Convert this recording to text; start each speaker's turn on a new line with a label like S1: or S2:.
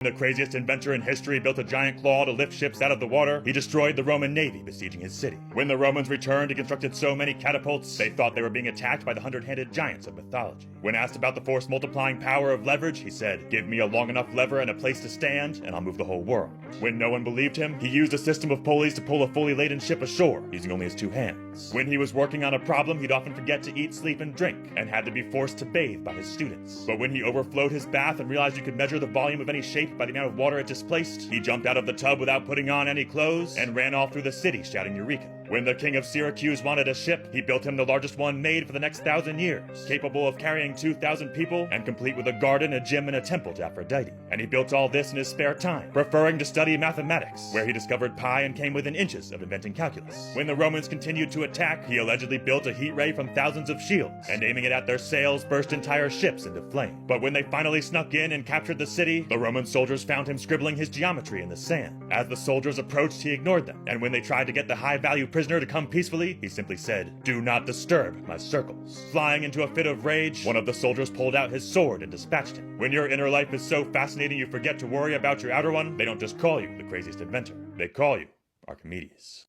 S1: The craziest inventor in history built a giant claw to lift ships out of the water. He destroyed the Roman navy besieging his city. When the Romans returned, he constructed so many catapults, they thought they were being attacked by the 100-handed giants of mythology. When asked about the force-multiplying power of leverage, he said, "Give me a long enough lever and a place to stand, and I'll move the whole world." When no one believed him, he used a system of pulleys to pull a fully laden ship ashore, using only his 2 hands. When he was working on a problem, he'd often forget to eat, sleep, and drink, and had to be forced to bathe by his students. But when he overflowed his bath and realized you could measure the volume of any shape by the amount of water it displaced, he jumped out of the tub without putting on any clothes and ran all through the city shouting Eureka. When the king of Syracuse wanted a ship, he built him the largest one made for the next 1,000 years, capable of carrying 2,000 people and complete with a garden, a gym, and a temple to Aphrodite. And he built all this in his spare time, preferring to study mathematics, where he discovered pi and came within inches of inventing calculus. When the Romans continued to attack, he allegedly built a heat ray from thousands of shields, and aiming it at their sails, burst entire ships into flame. But when they finally snuck in and captured the city, the Roman soldiers found him scribbling his geometry in the sand. As the soldiers approached, he ignored them, and when they tried to get the high-value prisoner to come peacefully, he simply said, "Do not disturb my circles." Flying into a fit of rage, one of the soldiers pulled out his sword and dispatched him. When your inner life is so fascinating you forget to worry about your outer one, they don't just call you the craziest inventor. They call you Archimedes.